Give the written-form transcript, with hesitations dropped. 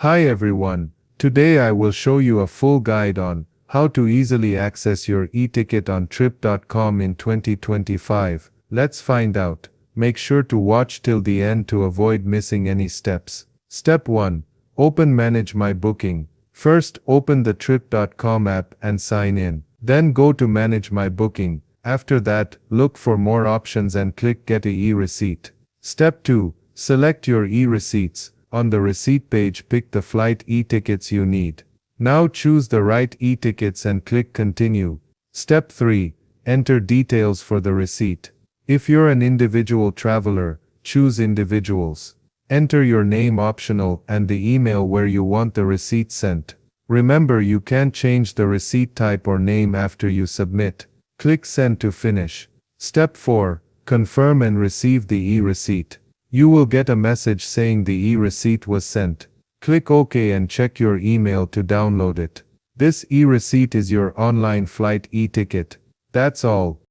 Hi everyone, today I will show you a full guide on how to easily access your e-ticket on Trip.com in 2025. Let's find out. Make sure to watch till the end to avoid missing any steps. Step 1. Open Manage My Booking. First, open the Trip.com app and sign in. Then go to Manage My Booking. After that, look for more options and click Get a e-receipt. Step 2. Select your e-receipts. On the receipt page, pick the flight e-tickets you need. Now choose the right e-tickets and click Continue. Step 3. Enter details for the receipt. If you're an individual traveler, choose Individuals. Enter your name optional and the email where you want the receipt sent. Remember, you can change the receipt type or name after you submit. Click Send to finish. Step 4. Confirm and receive the e-receipt. You will get a message saying the e-receipt was sent. Click OK and check your email to download it. This e-receipt is your online flight e-ticket. That's all.